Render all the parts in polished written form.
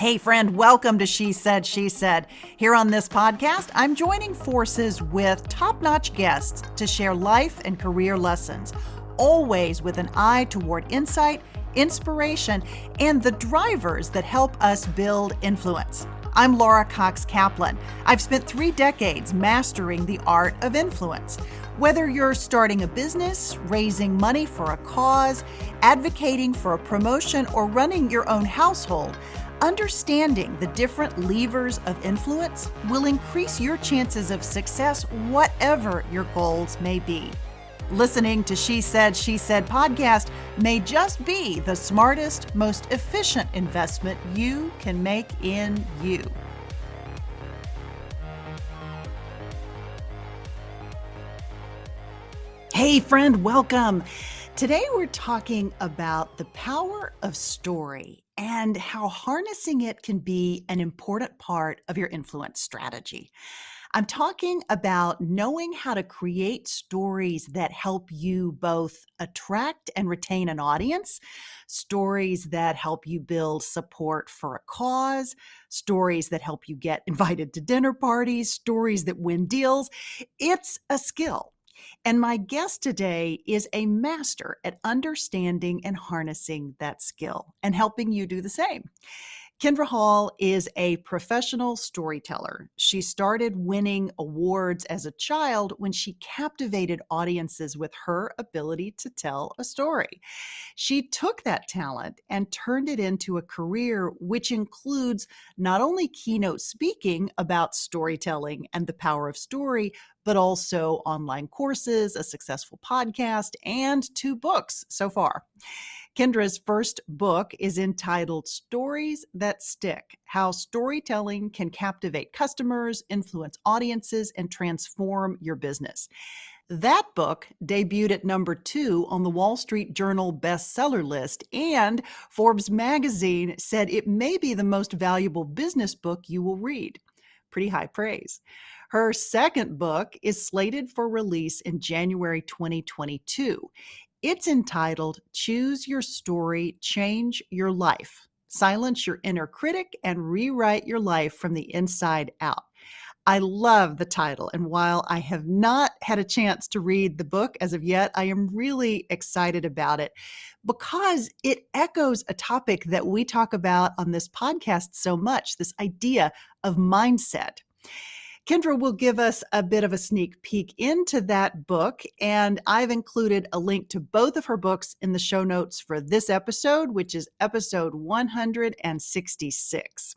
Hey friend, welcome to She Said, She Said. Here on this podcast, I'm joining forces with top-notch guests to share life and career lessons, always with an eye toward insight, inspiration, and the drivers that help us build influence. I'm Laura Cox Kaplan. I've spent 3 decades mastering the art of influence. Whether you're starting a business, raising money for a cause, advocating for a promotion, or running your own household, understanding the different levers of influence will increase your chances of success, whatever your goals may be. Listening to She Said podcast may just be the smartest, most efficient investment you can make in you. Hey friend, welcome. Today we're talking about the power of story and how harnessing it can be an important part of your influence strategy. I'm talking about knowing how to create stories that help you both attract and retain an audience, stories that help you build support for a cause, stories that help you get invited to dinner parties, stories that win deals. It's a skill. And my guest today is a master at understanding and harnessing that skill and helping you do the same. Kindra Hall is a professional storyteller. She started winning awards as a child when she captivated audiences with her ability to tell a story. She took that talent and turned it into a career which includes not only keynote speaking about storytelling and the power of story, but also online courses, a successful podcast, and 2 books so far. Kindra's first book is entitled Stories That Stick: How Storytelling Can Captivate Customers, Influence Audiences, and Transform Your Business. That book debuted at number 2 on the Wall Street Journal bestseller list, and Forbes magazine said it may be the most valuable business book you will read. Pretty high praise. Her second book is slated for release in January 2022. It's entitled Choose Your Story, Change Your Life. Silence your inner critic and rewrite your life from the inside out. I love the title, and while I have not had a chance to read the book as of yet, I am really excited about it because it echoes a topic that we talk about on this podcast so much, this idea of mindset. Kindra will give us a bit of a sneak peek into that book, and I've included a link to both of her books in the show notes for this episode, which is episode 166.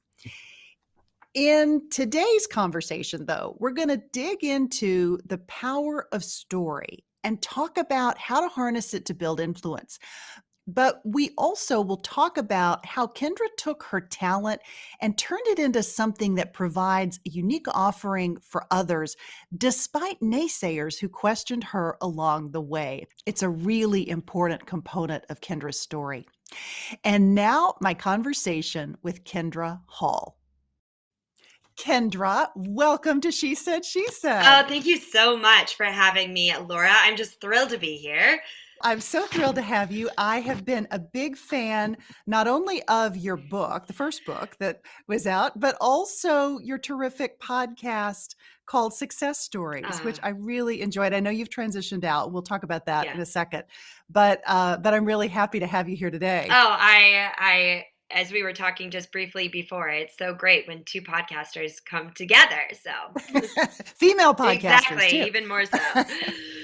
In today's conversation, though, we're going to dig into the power of story and talk about how to harness it to build influence. But we also will talk about how Kindra took her talent and turned it into something that provides a unique offering for others, despite naysayers who questioned her along the way. It's a really important component of Kindra's story. And now, my conversation with Kindra Hall. Kindra, welcome to She Said, She Said. Oh, thank you so much for having me, Laura. I'm just thrilled to be here. I'm so thrilled to have you. I have been a big fan, not only of your book, the first book that was out, but also your terrific podcast called Success Stories, which I really enjoyed. I know you've transitioned out. We'll talk about that in a second, but I'm really happy to have you here today. Oh, I as we were talking just briefly before, it's so great when 2 podcasters come together. So female podcasters, exactly, too. Even more so.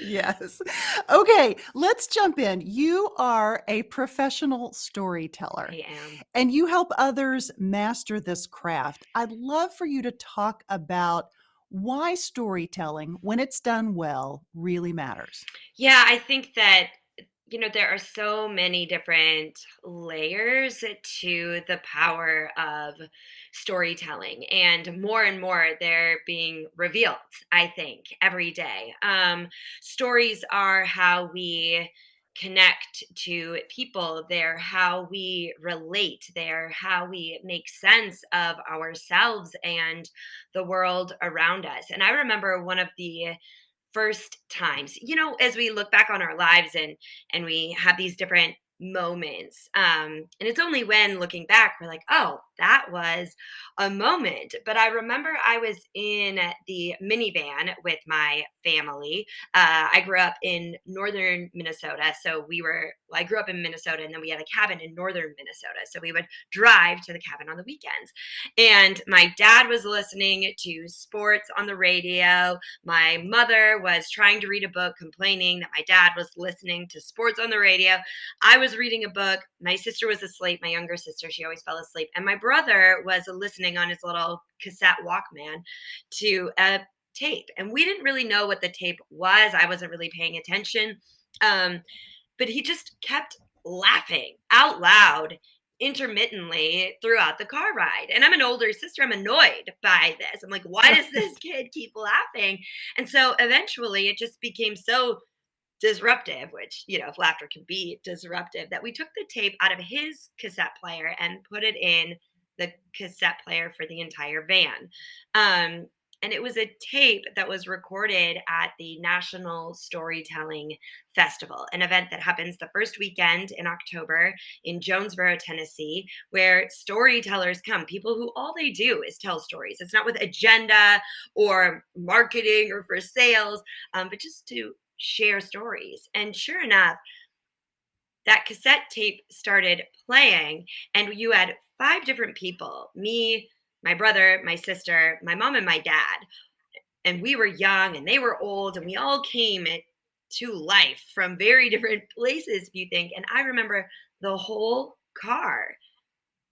Yes. Okay, let's jump in. You are a professional storyteller. I am. And you help others master this craft. I'd love for you to talk about why storytelling, when it's done well, really matters. Yeah, I think that there are so many different layers to the power of storytelling, and more they're being revealed, I think, every day. Stories are how we connect to people. They're how we relate. They're how we make sense of ourselves and the world around us. And I remember one of the first times, as we look back on our lives and we have these different moments. And it's only when looking back, we're like, oh, that was a moment. But I remember I was in the minivan with my family. I grew up in northern Minnesota. So I grew up in Minnesota and then we had a cabin in northern Minnesota. So we would drive to the cabin on the weekends. And my dad was listening to sports on the radio. My mother was trying to read a book, complaining that my dad was listening to sports on the radio. I was reading a book. My sister was asleep. My younger sister, she always fell asleep. And my brother was listening on his little cassette Walkman to a tape. And we didn't really know what the tape was. I wasn't really paying attention. Um, but he just kept laughing out loud intermittently throughout the car ride. And I'm an older sister. I'm annoyed by this. I'm like, why does this kid keep laughing? And so eventually it just became so disruptive, which, if laughter can be disruptive, that we took the tape out of his cassette player and put it in the cassette player for the entire van. And it was a tape that was recorded at the National Storytelling Festival, an event that happens the first weekend in October in Jonesboro, Tennessee, where storytellers come, people who all they do is tell stories. It's not with agenda or marketing or for sales, but just to share stories. And sure enough, that cassette tape started playing, and you had five different people: me, my brother, my sister, my mom, and my dad. And we were young and they were old, and we all came to life from very different places, if you think. And I remember the whole car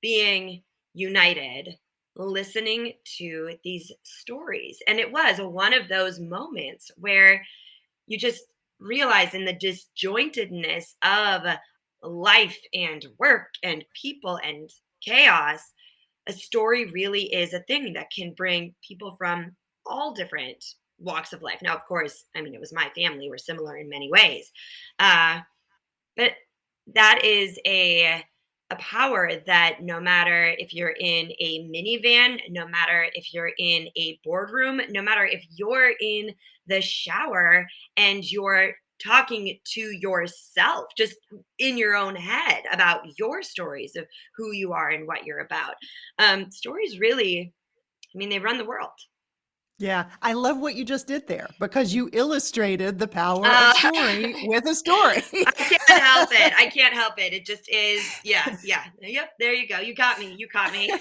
being united, listening to these stories. And it was one of those moments where you just realize, in the disjointedness of life and work and people and chaos, a story really is a thing that can bring people from all different walks of life. Now, of course, I mean, it was my family, we're similar in many ways. Uh, but that is a power that, no matter if you're in a minivan, no matter if you're in a boardroom, no matter if you're in the shower and you're talking to yourself just in your own head about your stories of who you are and what you're about. Stories really, I mean, they run the world. Yeah, I love what you just did there because you illustrated the power of Uh, story with a story. I can't help it. I can't help it. It just is. Yeah, yeah. Yep. There you go. You got me. You caught me.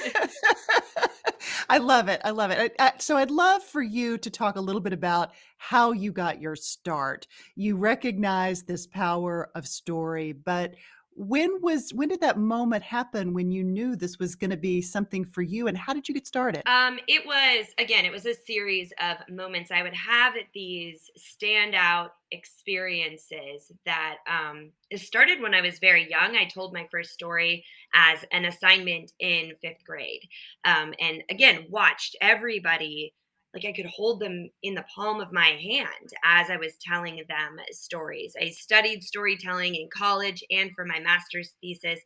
I love it. I love it. So I'd love for you to talk a little bit about how you got your start. You recognize this power of story, but when did that moment happen when you knew this was going to be something for you, and how did you get started? It was a series of moments. I would have these standout experiences that it started when I was very young. I told my first story as an assignment in fifth grade. And again, watched everybody, like I could hold them in the palm of my hand as I was telling them stories. I studied storytelling in college and for my master's thesis,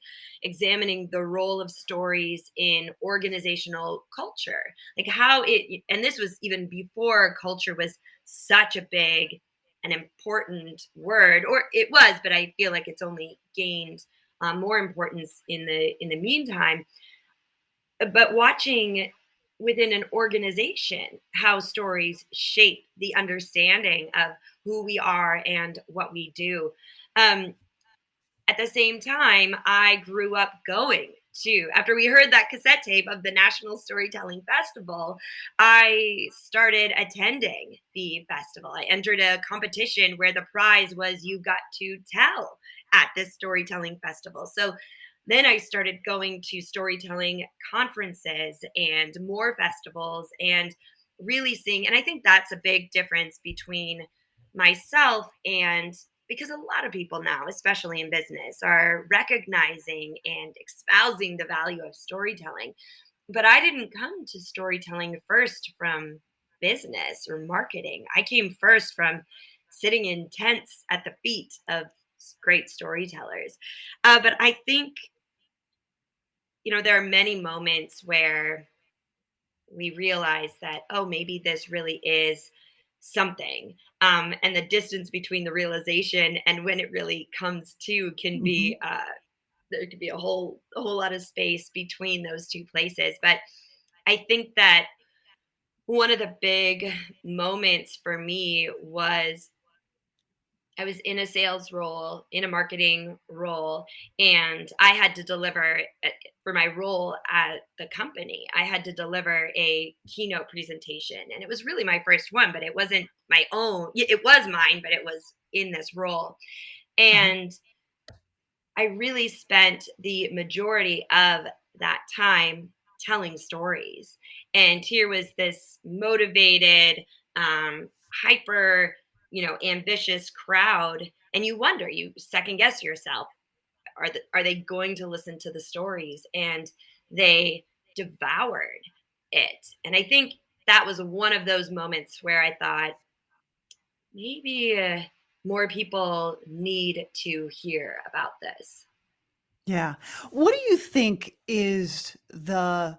examining the role of stories in organizational culture, like how it, and this was even before culture was such a big and important word, or it was, but I feel like it's only gained more importance in the meantime. But watching within an organization how stories shape the understanding of who we are and what we do. um, at the same time, I grew up going to, after we heard that cassette tape of the National Storytelling Festival, I started attending the festival. I entered a competition where the prize was you got to tell at this storytelling festival. So then I started going to storytelling conferences and more festivals and really seeing. And I think that's a big difference between myself and, because a lot of people now, especially in business, are recognizing and espousing the value of storytelling. But I didn't come to storytelling first from business or marketing. I came first from sitting in tents at the feet of great storytellers. But I think, there are many moments where we realize that, oh, maybe this really is something. And the distance between the realization and when it really comes to can Mhm. be there could be a whole lot of space between those two places. But I think that one of the big moments for me was I was in a sales role, in a marketing role, and I had to deliver for my role at the company. I had to deliver a keynote presentation, and it was really my first one, but it wasn't my own. It was mine, but it was in this role. Uh-huh. And I really spent the majority of that time telling stories. And here was this motivated, hyper, ambitious crowd. And you wonder, you second guess yourself, are they going to listen to the stories? And they devoured it. And I think that was one of those moments where I thought, maybe more people need to hear about this. Yeah. What do you think is the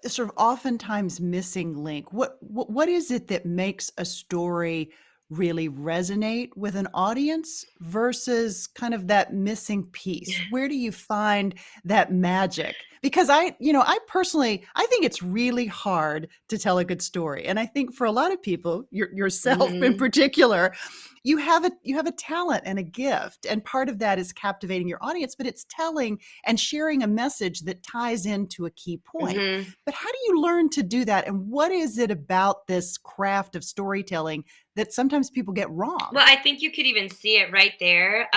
sort of oftentimes missing link? What is it that makes a story really resonate with an audience versus kind of that missing piece? Where do you find that magic? Because I personally, I think it's really hard to tell a good story. And I think for a lot of people, yourself in Mhm. particular, you have a talent and a gift, and part of that is captivating your audience, but it's telling and sharing a message that ties into a key point. Mhm. But how do you learn to do that, and what is it about this craft of storytelling that sometimes people get wrong? Well, I think you could even see it right there.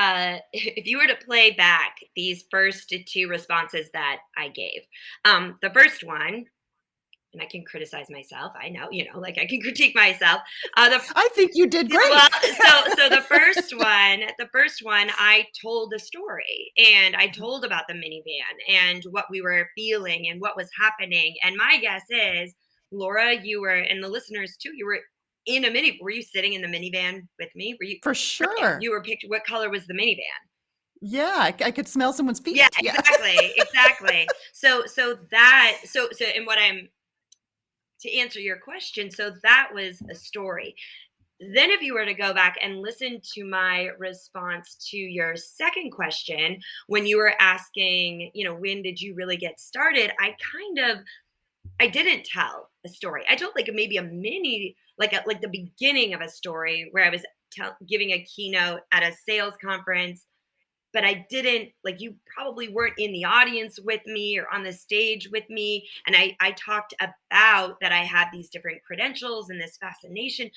If you were to play back these first two responses that I gave, the first one, and I can criticize myself. I know, like I can critique myself. The I think you did Well, great. so the first one, I told a story, and I told about the minivan and what we were feeling and what was happening. And my guess is, Laura, you were, and the listeners too, you were in a mini. Were you sitting in the minivan with me? Were you? For Brilliant. sure. You were picked. What color was the minivan? Yeah, I could smell someone's Yeah, feet. Yeah. exactly, exactly. And what I'm to answer your question, so that was a story. Then, if you were to go back and listen to my response to your second question, when you were asking, when did you really get started? I didn't tell a story. I told like maybe a mini, like the beginning of a story where I was giving a keynote at a sales conference, but I didn't, like, you probably weren't in the audience with me or on the stage with me. And I talked about that I had these different credentials and this fascination.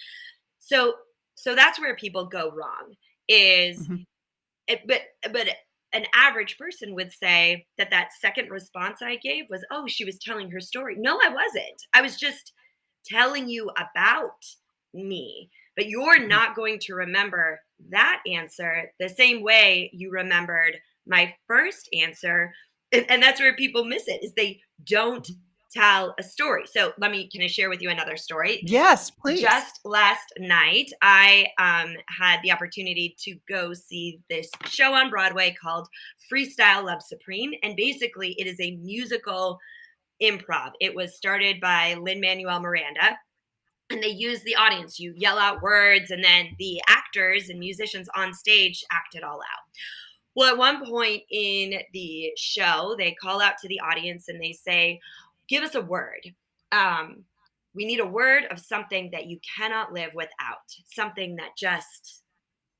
So so that's where people go wrong is Mhm. but an average person would say that that second response I gave was, "Oh, she was telling her story." No, I wasn't. I was just telling you about me. But you're Mhm. not going to remember that answer the same way you remembered my first answer. And that's where people miss it is they don't Mhm. tell a story. So can I share with you another story? Yes, please. Just last night, I had the opportunity to go see this show on Broadway called Freestyle Love Supreme. And basically, it is a musical improv. It was started by Lin Manuel Miranda. And they use the audience. You yell out words, and then the actors and musicians on stage act it all out. Well, at one point in the show, they call out to the audience and they say, "Give us a word. Um, we need a word of something that you cannot live without, something that just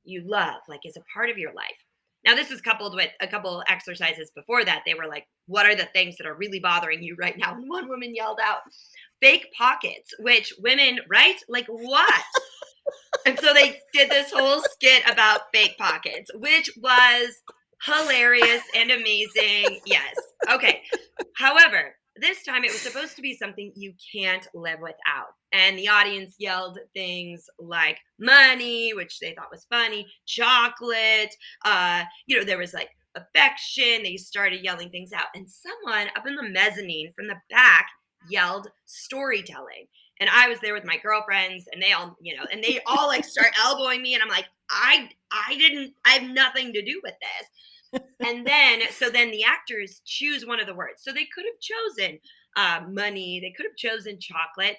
you love, like is a part of your life." Now, this is coupled with a couple exercises before that. They were like, "What are the things that are really bothering you right now?" And one woman yelled out, "Fake pockets," which women, right? Like, what? And so they did this whole skit about fake pockets, which was hilarious and amazing. Yes. Okay. However, this time it was supposed to be something you can't live without. And the audience yelled things like money, which they thought was funny, chocolate, there was like affection. They started yelling things out. And someone up in the mezzanine from the back yelled storytelling. And I was there with my girlfriends, and they all like start elbowing me, and I'm like, I have nothing to do with this. And then the actors choose one of the words. So they could have chosen money, they could have chosen chocolate,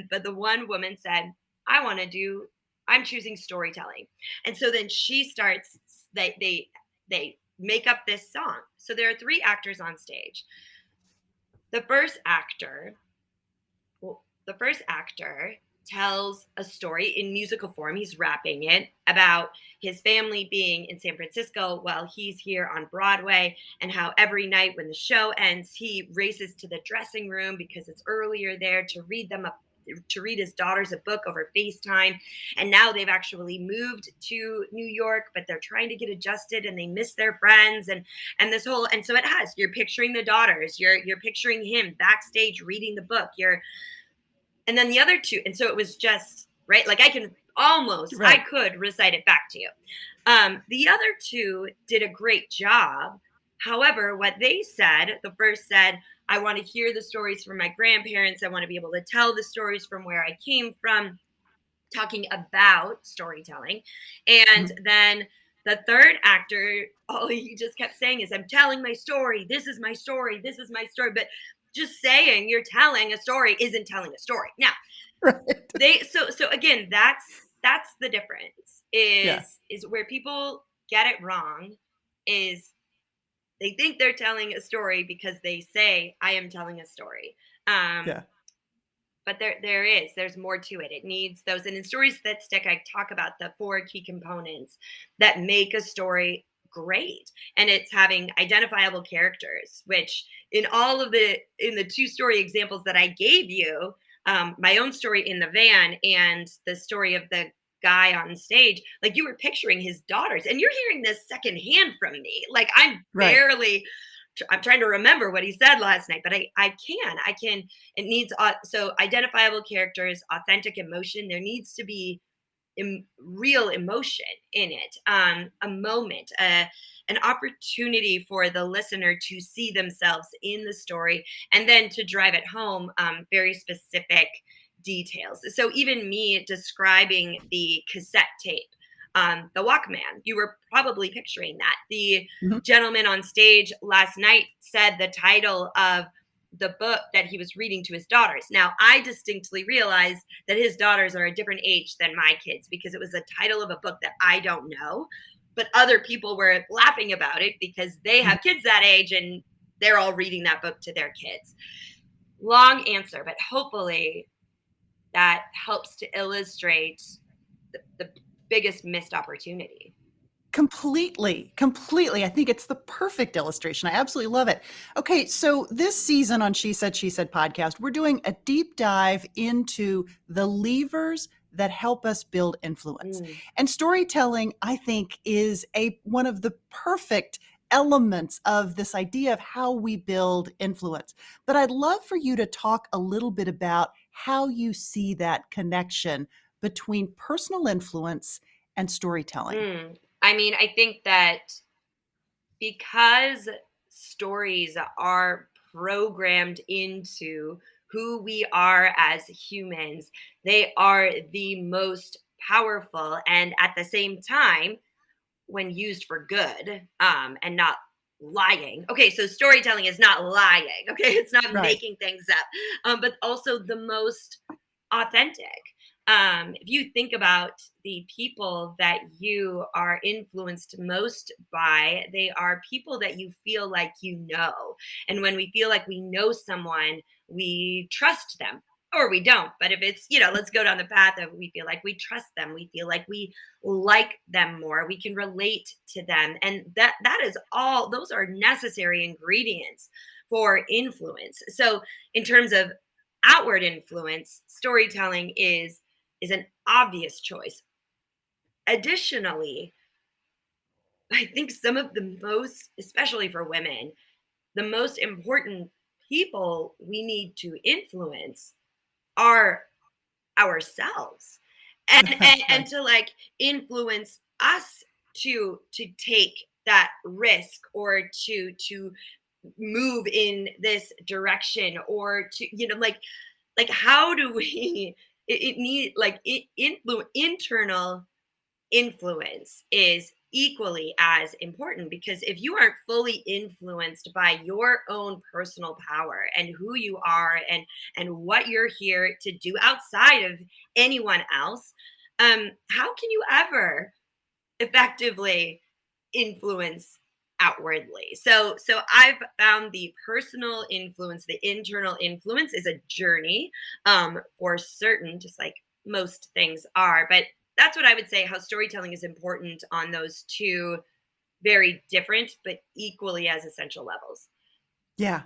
but the one woman said, I'm choosing storytelling. And so then she starts, they make up this song. So there are three actors on stage. The first actor the first actor tells a story in musical form. He's rapping it about his family being in San Francisco while he's here on Broadway, and how every night when the show ends, he races to the dressing room because it's earlier there to read his daughters a book over FaceTime. And now they've actually moved to New York, but they're trying to get adjusted and they miss their friends, and this whole, and so it has, you're picturing the daughters, you're picturing him backstage reading the book, you're, and then the other two, and so it was just right, like I Right. could recite it back to you. The other two did a great job. However, what they said, the first said, I want to hear the stories from my grandparents, I want to be able to tell the stories from where I came from, talking about storytelling. And Mhm. then the third actor, all he just kept saying is, I'm telling my story, this is my story, this is my story. But just saying you're telling a story isn't telling a story. Now, Right. so again, that's the difference, Yeah. is where people get it wrong, is they think they're telling a story because they say I am telling a story. um Yeah. but there's more to it. It needs those, and in stories that stick, I talk about the four key components that make a story great. And it's having identifiable characters, which in the two story examples that I gave you, my own story in the van and the story of the guy on stage, like, you were picturing his daughters, and you're hearing this secondhand from me. Like, Right. I'm trying to remember what he said last night, but I can. It needs, so identifiable characters, authentic emotion. There needs to be real emotion in it, a moment, an opportunity for the listener to see themselves in the story, and then to drive it home, very specific details. So even me describing the cassette tape, the Walkman, you were probably picturing that. The Mhm. gentleman on stage last night said the title of the book that he was reading to his daughters. Now, I distinctly realized that his daughters are a different age than my kids, because it was the title of a book that I don't know. But other people were laughing about it because they Mhm. have kids that age and they're all reading that book to their kids. Long answer, but hopefully that helps to illustrate the biggest missed opportunity. Completely, completely. I think it's the perfect illustration. I absolutely love it. Okay, so this season on She Said podcast, we're doing a deep dive into the levers that help us build influence. Mm, And storytelling, I think, is a one of the perfect elements of this idea of how we build influence. But I'd love for you to talk a little bit about how you see that connection between personal influence and storytelling. I mean, I think that because stories are programmed into who we are as humans, they are the most powerful, and at the same time, when used for good, and not lying. Okay, so storytelling is not lying. Okay, it's not Right. making things up, but also the most authentic. If you think about the people that you are influenced most by, they are people that you feel like you know. And when we feel like we know someone, we trust them, or we don't. But if it's, let's go down the path of, we feel like we trust them, we feel like we like them more, we can relate to them. And that is all, those are necessary ingredients for influence. So in terms of outward influence, storytelling is an obvious choice. Additionally, I think some of the most, especially for women, the most important people we need to influence are ourselves, and Right. to, like, influence us to take that risk, or to move in this direction, or to, like, how do we it need, like, internal influence is equally as important, because if you aren't fully influenced by your own personal power and who you are and what you're here to do outside of anyone else, how can you ever effectively influence outwardly? So I've found the personal influence, the internal influence, is a journey, for certain, just like most things are. But that's what I would say, how storytelling is important on those two very different but equally as essential levels. Yeah,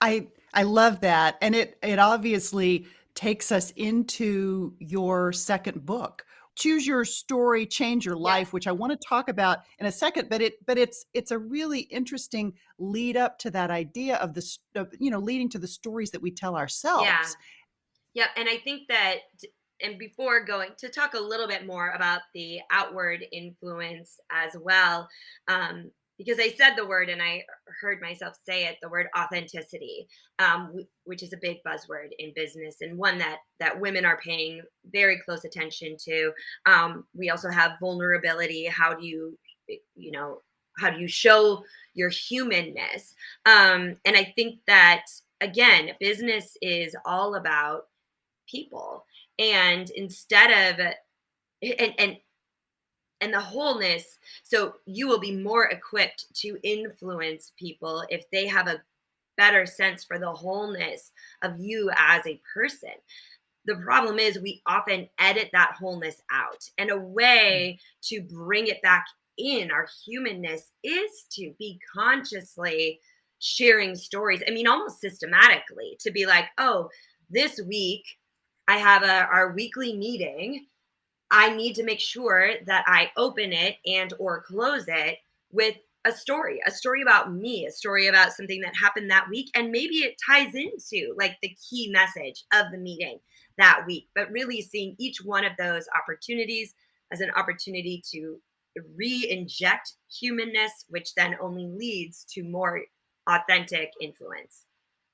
I love that, and it obviously takes us into your second book, Choose Your Story, Change Your Yeah. Life, which I wanna talk about in a second, but it's a really interesting lead up to that idea of leading to the stories that we tell Yeah. ourselves. Yeah, and I think that, and before going to talk a little bit more about the outward influence as well, because I said the word and I heard myself say it, the word authenticity, which is a big buzzword in business and one that women are paying very close attention to. We also have vulnerability. How do you know, how do you show your humanness? And I think that, again, business is all about people, and instead of and and the wholeness, so you will be more equipped to influence people if they have a better sense for the wholeness of you as a person. The problem is we often edit that wholeness out, and a way to bring it back in, our humanness, is to be consciously sharing stories. I mean, almost systematically, to be like, oh, this week I have our weekly meeting. I need to make sure that I open it and or close it with a story about me, a story about something that happened that week, and maybe it ties into like the key message of the meeting that week. But really seeing each one of those opportunities as an opportunity to re-inject humanness, which then only leads to more authentic influence.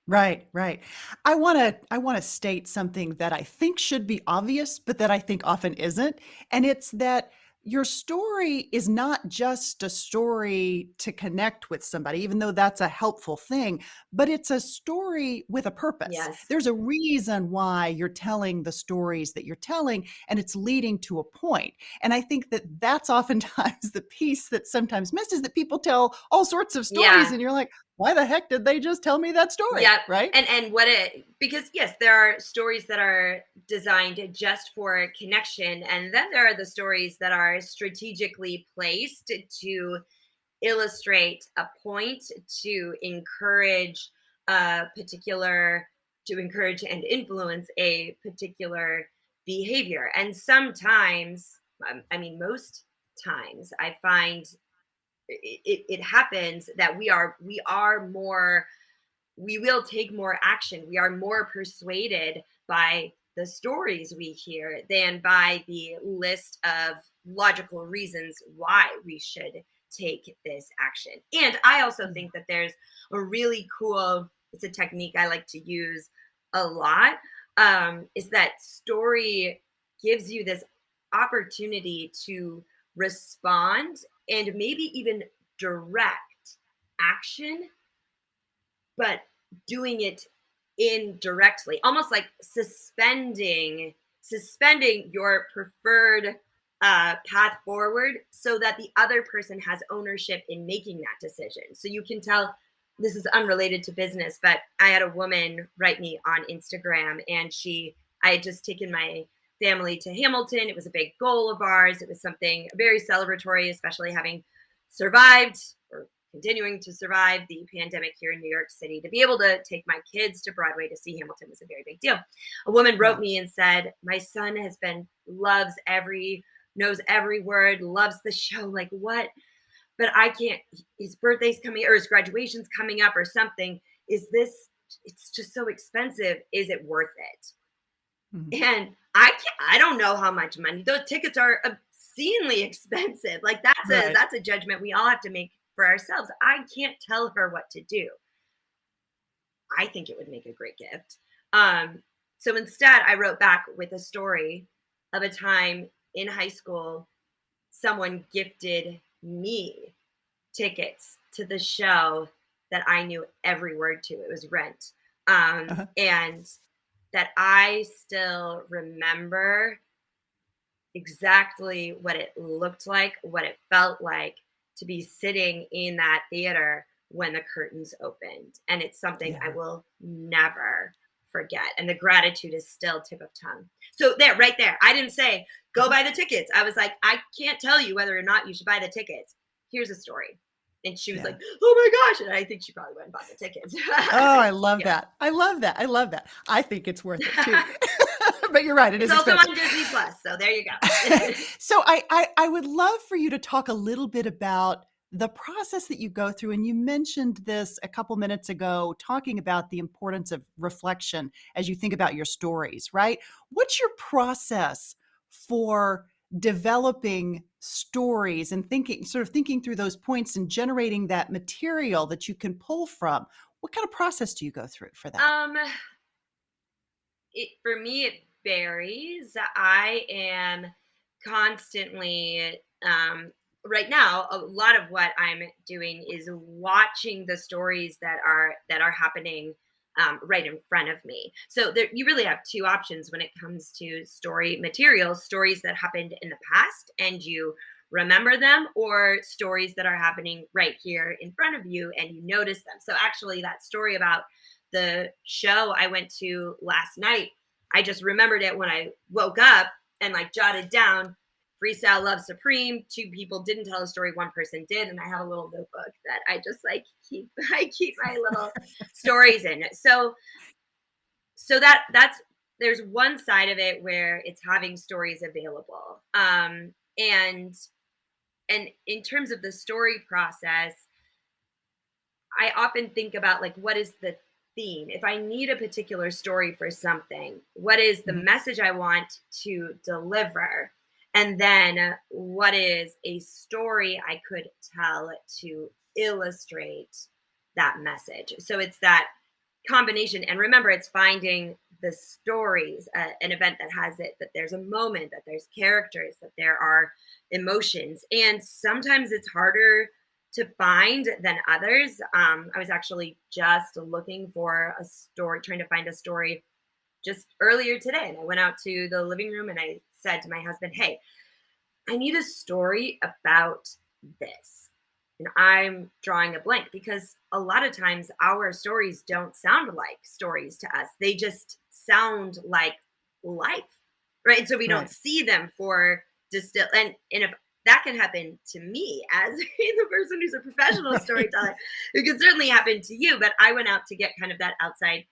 Right, right. I wanna state something that I think should be obvious, but that I think often isn't, and it's that your story is not just a story to connect with somebody, even though that's a helpful thing, but it's a story with a purpose. Yes. There's a reason why you're telling the stories that you're telling, and it's leading to a point, and I think that that's oftentimes the piece that sometimes misses, that people tell all sorts of stories, Yeah. and you're like, why the heck did they just tell me that story, Yep. right? And what it, because yes, there are stories that are designed just for connection, and then there are the stories that are strategically placed to illustrate a point, to encourage a particular, to encourage and influence a particular behavior. And sometimes, I mean most times, I find it happens that we are more, we will take more action. We are more persuaded by the stories we hear than by the list of logical reasons why we should take this action. And I also Yeah. think that there's a really cool, it's a technique I like to use a lot, is that story gives you this opportunity to respond and maybe even direct action, but doing it indirectly, almost like suspending your preferred path forward, so that the other person has ownership in making that decision. So you can tell, this is unrelated to business, but I had a woman write me on Instagram, and I had just taken my family to Hamilton. It was a big goal of ours. It was something very celebratory, especially having survived, or continuing to survive, the pandemic here in New York City. To be able to take my kids to Broadway to see Hamilton was a very big deal. A woman wrote Yeah. me and said, my son has been, knows every word, loves the show. Like, what? But I can't, his birthday's coming, or his graduation's coming up or something. Is this, it's just so expensive. Is it worth it? Mhm. And I don't know how much money. Those tickets are obscenely expensive. Like, Right. that's a judgment we all have to make for ourselves. I can't tell her what to do. I think it would make a great gift. So instead, I wrote back with a story of a time in high school someone gifted. me tickets to the show that I knew every word to. It was Rent. Uh-huh. And that I still remember exactly what it looked like, what it felt like to be sitting in that theater when the curtains opened. And it's something I Yeah. will never forget. And the gratitude is still tip of tongue. So there, right there, I didn't say, go Uh-huh. buy the tickets. I was like, I can't tell you whether or not you should buy the tickets. Here's a story. And she was Yeah. like, oh my gosh. And I think she probably went and bought the tickets. Oh, I love Yeah. that. I love that. I love that. I think it's worth it too. But you're right, it It's is also expensive. on Disney Plus. So there you go. So I would love for you to talk a little bit about the process that you go through. And you mentioned this a couple minutes ago, talking about the importance of reflection as you think about your stories, right? What's your process for developing stories and thinking, sort of thinking through those points and generating that material that you can pull from? What kind of process do you go through for that? um, for me, it varies. I am constantly, right now, a lot of what I'm doing is watching the stories that are happening right in front of me. So there, you really have two options when it comes to story materials: stories that happened in the past and you remember them, or stories that are happening right here in front of you and you notice them. So actually, that story about the show I went to last night, I just remembered it when I woke up and like jotted down freestyle love supreme. Two people didn't tell a story, one person did, and I have a little notebook that I just like keep I keep my little stories in. So that's there's one side of it where it's having stories available. And in terms of the story process, I often think about like, what is the theme? If I need a particular story for something, what is the Mhm. message I want to deliver? And then what is a story I could tell to illustrate that message? So it's that combination. And remember, it's finding the stories, an event that has it, that there's a moment, that there's characters, that there are emotions. And sometimes it's harder to find than others. I was actually just looking for a story, trying to find a story just earlier today. And I went out to the living room and I said to my husband, hey, I need a story about this. And I'm drawing a blank because a lot of times our stories don't sound like stories to us. They just sound like life, right? And so we don't Right. see them for distill. And if that can happen to me as the person who's a professional storyteller, it could certainly happen to you. But I went out to get kind of that outside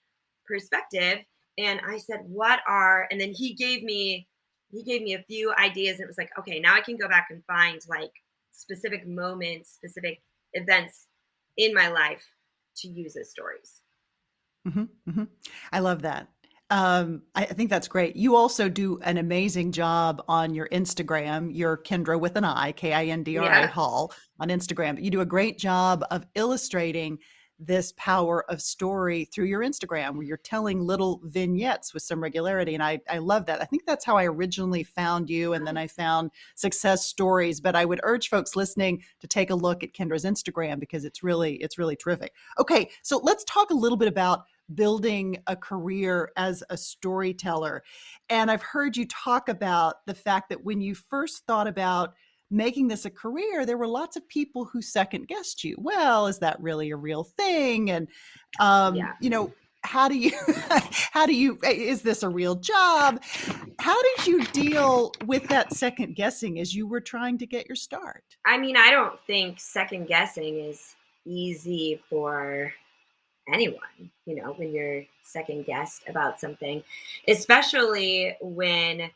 perspective, and I said, "What are?" And then he gave me a few ideas. And it was like, okay, now I can go back and find like specific moments, specific events in my life to use as stories. Mhm, mhm. I love that. I think that's great. You also do an amazing job on your Instagram. You're Kindra with an I, Kindra Yeah. Hall on Instagram. You do a great job of illustrating this power of story through your Instagram, where you're telling little vignettes with some regularity. And I love that. I think that's how I originally found you. And then Oh, I found Success Stories. But I would urge folks listening to take a look at Kendra's Instagram because it's really terrific. Okay, so let's talk a little bit about building a career as a storyteller. And I've heard you talk about the fact that when you first thought about making this a career, there were lots of people who second guessed you. Well, is that really a real thing? And, yeah. you know, how do you, is this a real job? How did you deal with that second guessing as you were trying to get your start? I mean, I don't think second guessing is easy for anyone, when you're second guessed about something, especially when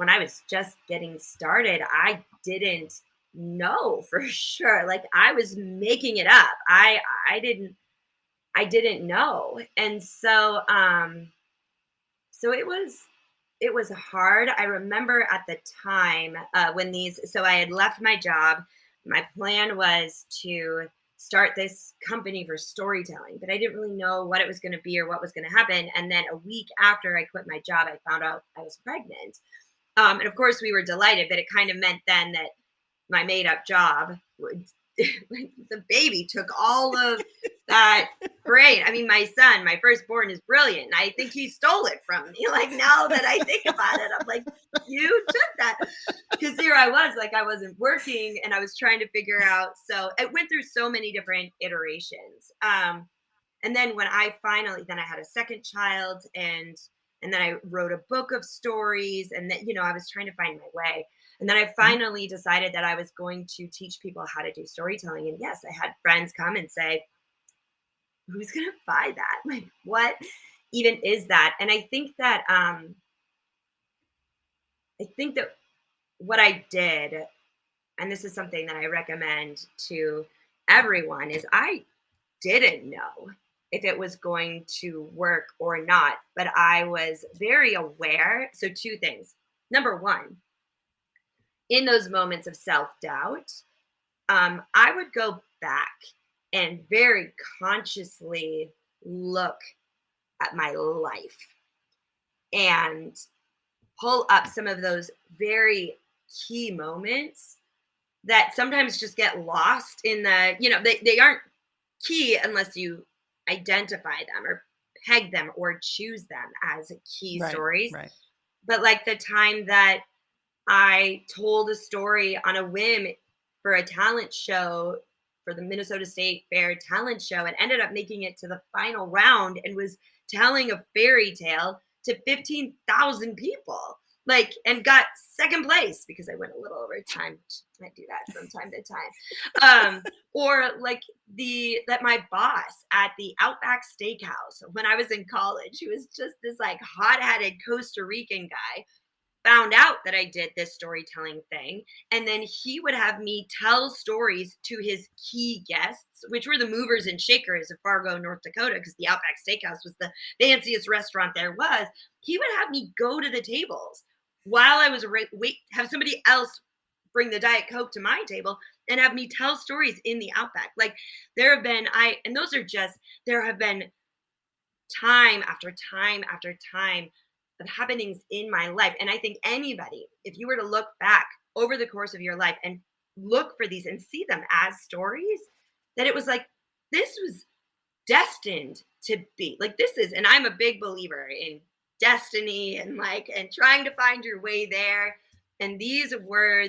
I was just getting started, I didn't know for sure. Like I was making it up. I didn't know. And so it was hard. I remember at the time, so I had left my job. My plan was to start this company for storytelling, but I didn't really know what it was going to be or what was going to happen. And then a week after I quit my job, I found out I was pregnant. And of course, we were delighted, but it kind of meant then that my made up job would, the baby took all of that brain. I mean, my son, my firstborn, is brilliant. I think he stole it from me. Like, now that I think about it, I'm like, you took that. Because here I was, like, I wasn't working and I was trying to figure out. So it went through so many different iterations. And then when I finally, then I had a second child, and then I wrote a book of stories, and then, I was trying to find my way. And then I Mhm. finally decided that I was going to teach people how to do storytelling. And yes, I had friends come and say, who's going to buy that? Like, what even is that? And I think that what I did, and this is something that I recommend to everyone, is I didn't know if it was going to work or not, but I was very aware. So, two things. Number one, in those moments of self doubt, I would go back and very consciously look at my life and pull up some of those very key moments that sometimes just get lost in they aren't key unless you identify them or peg them or choose them as key Right, stories. right. But like the time that I told a story on a whim for a talent show, for the Minnesota State Fair talent show, and ended up making it to the final round and was telling a fairy tale to 15,000 people. Like, and got second place because I went a little over time, which I do that from time to time. Or like that my boss at the Outback Steakhouse when I was in college, who was just this like hot-headed Costa Rican guy, found out that I did this storytelling thing. And then he would have me tell stories to his key guests, which were the movers and shakers of Fargo, North Dakota, because the Outback Steakhouse was the fanciest restaurant there was. He would have me go to the tables while I was have somebody else bring the Diet Coke to my table and have me tell stories in the Outback. Like, there have been time after time after time of happenings in my life. And I think anybody, if you were to look back over the course of your life and look for these and see them as stories, that it was like, this was destined to be. Like, this is, and I'm a big believer in destiny and trying to find your way there. And these were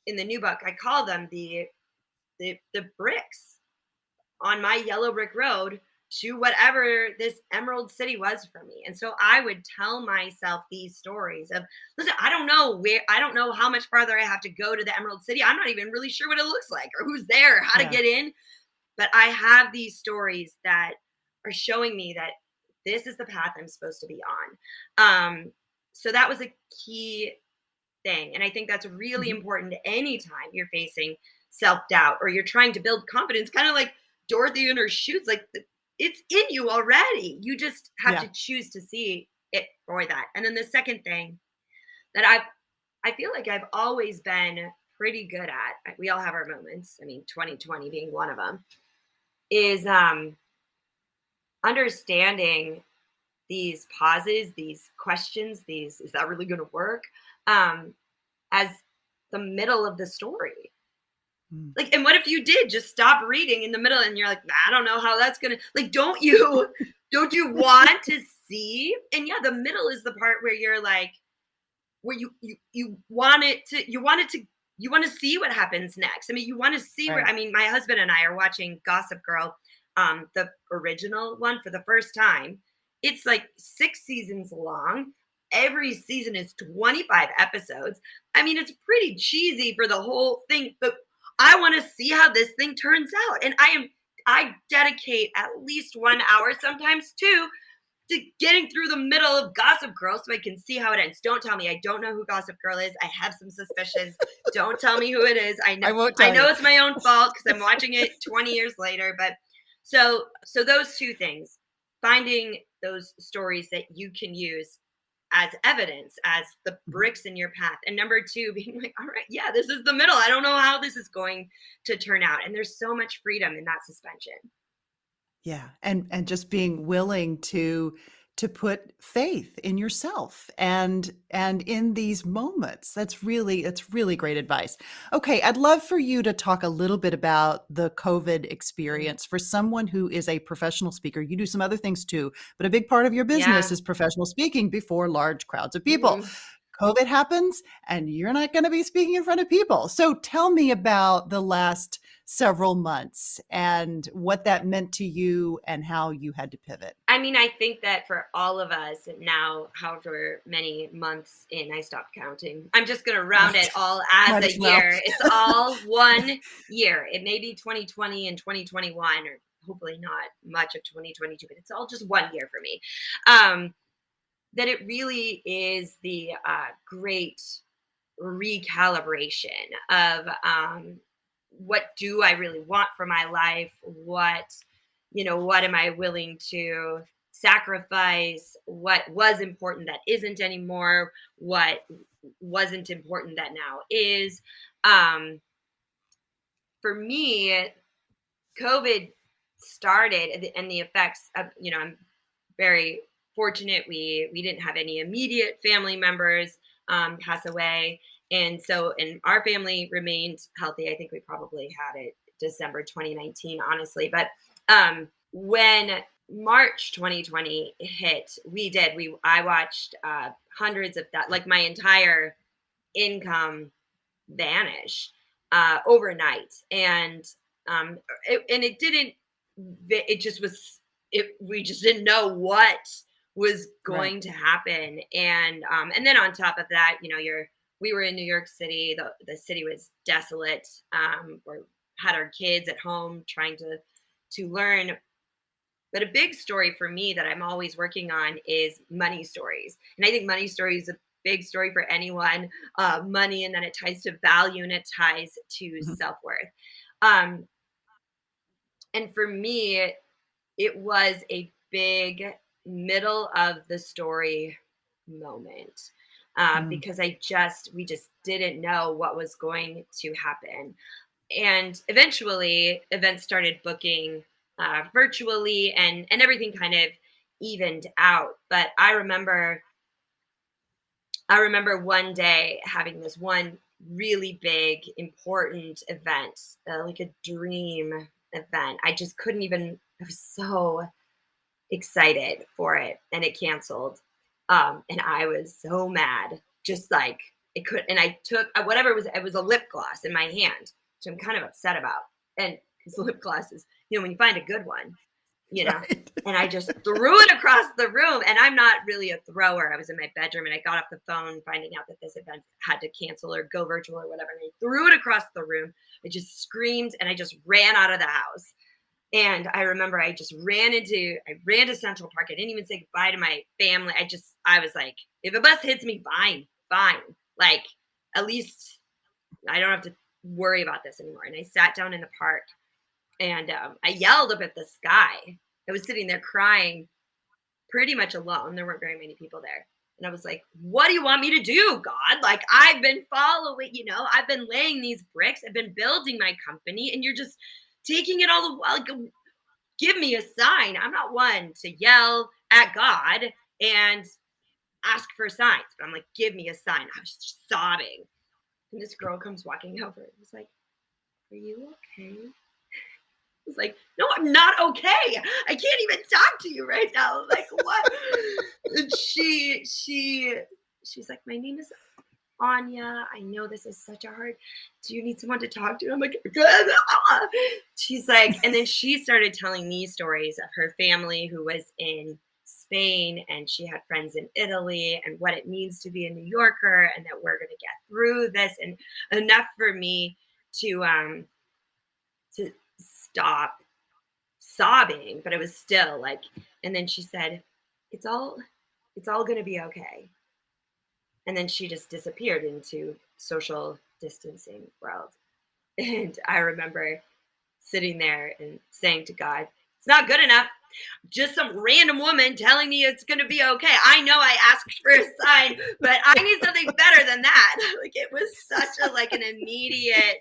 in the new book, I call them the bricks on my yellow brick road to whatever this emerald city was for me. And so I would tell myself these stories of, listen, I don't know how much farther I have to go to the Emerald City. I'm not even really sure what it looks like or who's there, how to Yeah. get in. But I have these stories that are showing me that this is the path I'm supposed to be on. So that was a key thing. And I think that's really Mhm. important anytime you're facing self-doubt or you're trying to build confidence, kind of like Dorothy in her shoes. Like, it's in you already. You just have Yeah. to choose to see it for that. And then the second thing that I feel like I've always been pretty good at, we all have our moments, I mean 2020 being one of them, is understanding these pauses, these questions, these, is that really going to work, as the middle of the story. Mm. Like, and what if you did just stop reading in the middle and you're like, I don't know how that's gonna, like, don't you want to see? And yeah, the middle is the part where you're like, where you want it to, you want to see what happens next. I mean, you want to see where, Right. I mean, my husband and I are watching Gossip Girl, the original one, for the first time. It's like 6 seasons long. Every season is 25 episodes. I mean, it's pretty cheesy for the whole thing, but I want to see how this thing turns out. And I dedicate at least 1 hour, sometimes two, to getting through the middle of Gossip Girl so I can see how it ends. Don't tell me. I don't know who Gossip Girl is. I have some suspicions. Don't tell me who it is. I know I won't I tell know you. it's my own fault because I'm watching it 20 years later. But so those two things, finding those stories that you can use as evidence, as the Mhm. bricks in your path. And number two, being like, all right, yeah, this is the middle. I don't know how this is going to turn out. And there's so much freedom in that suspension. Yeah, and just being willing to to put faith in yourself and in these moments. That's really great advice. Okay, I'd love for you to talk a little bit about the COVID Mm. experience for someone who is a professional speaker. You do some other things too, but a big part of your business Yeah. is professional speaking before large crowds of people. Mhm. COVID happens and you're not going to be speaking in front of people. So tell me about the last several months and what that meant to you and how you had to pivot. I mean, I think that for all of us now, however many months in, I stopped counting. I'm just going to round it Right. all as Might a as well. year. It's all one year. It may be 2020 and 2021, or hopefully not much of 2022, but it's all just one year for me. Um, that it really is the great recalibration of what do I really want for my life? What am I willing to sacrifice? What was important that isn't anymore? What wasn't important that now is? Um, for me, COVID started, and the effects of, I'm very fortunate. We didn't have any immediate family members pass away, and our family remained healthy. I think we probably had it December 2019, honestly. But when March 2020 hit, I watched hundreds of that, like my entire income vanish overnight, and it didn't. It just was. We just didn't know what was Right. going to happen, and then on top of that, we were in New York City. The city was desolate. We had our kids at home trying to learn. But a big story for me that I'm always working on is money stories. And I think money stories is a big story for anyone. Money, and then it ties to value and it ties to Mhm. self worth. Um, and for me, it was a big middle of the story moment, Mm. because we just didn't know what was going to happen. And eventually events started booking virtually, and everything kind of evened out. But I remember one day having this one really big important event, like a dream event. I just couldn't even, I was so excited for it, and it canceled. And I was so mad, just like it could. And I took whatever it was a lip gloss in my hand, which I'm kind of upset about. And because lip gloss is, when you find a good one, you know. Right. And I just threw it across the room. And I'm not really a thrower. I was in my bedroom and I got off the phone finding out that this event had to cancel or go virtual or whatever. And I threw it across the room. I just screamed and I just ran out of the house. And I remember I ran to Central Park. I didn't even say goodbye to my family. I was like, if a bus hits me, fine, fine. Like, at least I don't have to worry about this anymore. And I sat down in the park, and I yelled up at the sky. I was sitting there crying, pretty much alone. There weren't very many people there. And I was like, what do you want me to do, God? Like, I've been following, I've been laying these bricks, I've been building my company, and you're just taking it all the while. Like, give me a sign. I'm not one to yell at God and ask for signs, but I'm like, give me a sign. I was just sobbing. And this girl comes walking over and was like, are you okay? I was like, no, I'm not okay. I can't even talk to you right now. Like, what? And she's like, my name is Anya. I know this is such a hard. Do you need someone to talk to? I'm like, good. She's like, and then she started telling me stories of her family who was in Spain, and she had friends in Italy, and what it means to be a New Yorker, and that we're going to get through this, and enough for me to stop sobbing. But it was still like, and then she said, it's all it's all going to be okay. And then she just disappeared into social distancing world. And I remember sitting there and saying to God, it's not good enough. Just some random woman telling me it's going to be okay. I know I asked for a sign, but I need something better than that. Like, it was such a, like, an immediate,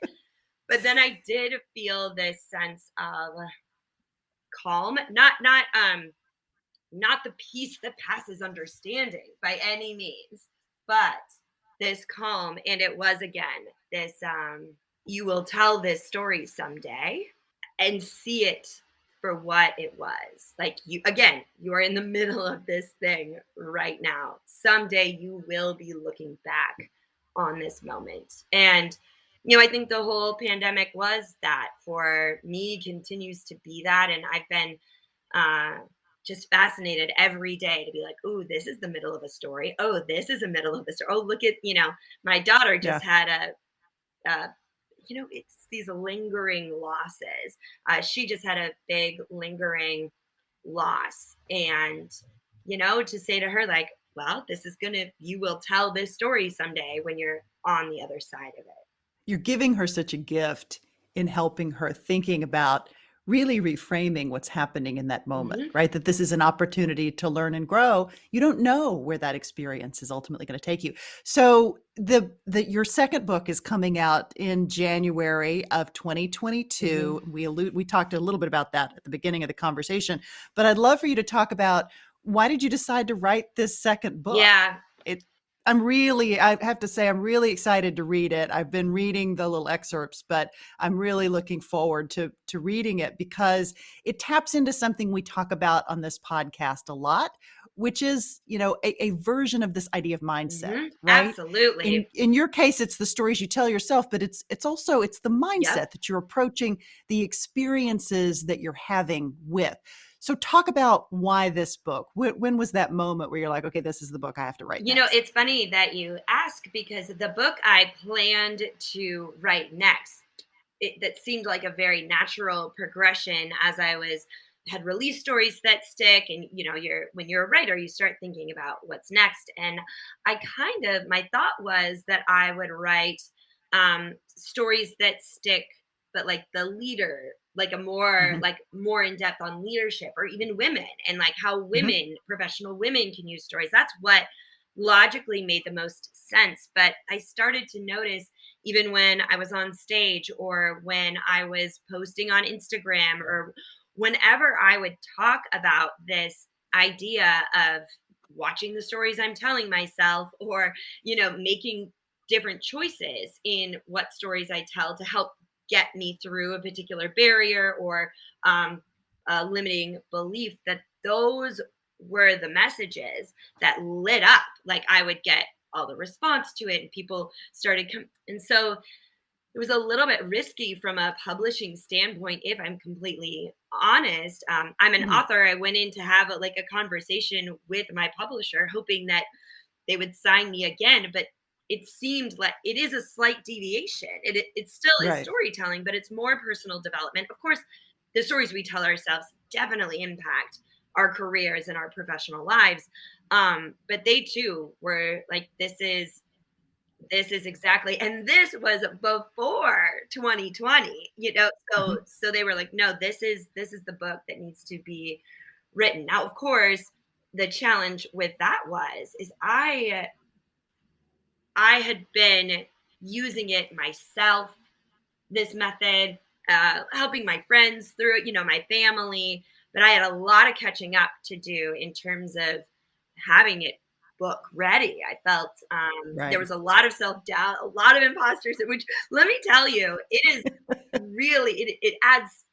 but then I did feel this sense of calm, not not the peace that passes understanding by any means, but this calm. And it was again this you will tell this story someday and see it for what it was. Like, you again, you are in the middle of this thing right now. Someday you will be looking back on this moment. And I think the whole pandemic was that for me, continues to be that. And I've been uh, just fascinated every day to be like, oh, this is the middle of a story. Oh, this is a middle of a story. Oh, look at, my daughter Yeah. just had it's these lingering losses. She just had a big lingering loss. And, to say to her, like, well, you will tell this story someday when you're on the other side of it. You're giving her such a gift in helping her thinking about really reframing what's happening in that moment, Hmm. right? That this is an opportunity to learn and grow. You don't know where that experience is ultimately going to take you. So your second book is coming out in January of 2022. Hmm. We talked a little bit about that at the beginning of the conversation, but I'd love for you to talk about, why did you decide to write this second book? Yeah. It I have to say, I'm really excited to read it. I've been reading the little excerpts, but I'm really looking forward to reading it, because it taps into something we talk about on this podcast a lot, which is, a version of this idea of mindset, Hmm. right? In Absolutely. in your case, it's the stories you tell yourself, but it's also it's the Yep. mindset that you're approaching the experiences that you're having with. So talk about why this book. When was that moment where you're like, okay, this is the book I have to write next? It's funny that you ask, because the book I planned to write next, that seemed like a very natural progression as I was had released stories that stick. And when you're a writer, you start thinking about what's next. And my thought was that I would write stories that stick, but like the leader, like a more Mhm, like more in depth on leadership, or even women, and like how mhm, professional women can use stories. That's what logically made the most sense. But I started to notice, even when I was on stage, or when I was posting on Instagram, or whenever I would talk about this idea of watching the stories I'm telling myself, or, making different choices in what stories I tell to help get me through a particular barrier, or um, a limiting belief, that those were the messages that lit up. Like, I would get all the response to it, and people and so it was a little bit risky from a publishing standpoint, if I'm completely honest. I'm an mhm. author. I went in to have a conversation with my publisher, hoping that they would sign me again. But it seemed like it is a slight deviation. It still is Right. storytelling, but it's more personal development. Of course, the stories we tell ourselves definitely impact our careers and our professional lives. But they too were like, this is exactly, and this was before 2020, so Mhm. they were like, no, this is the book that needs to be written. Now, of course, the challenge with that is I had been using it myself, this method, helping my friends through it, my family. But I had a lot of catching up to do in terms of having it book ready. I felt there Right. was a lot of self doubt, a lot of imposters, which, let me tell you, it is really, it adds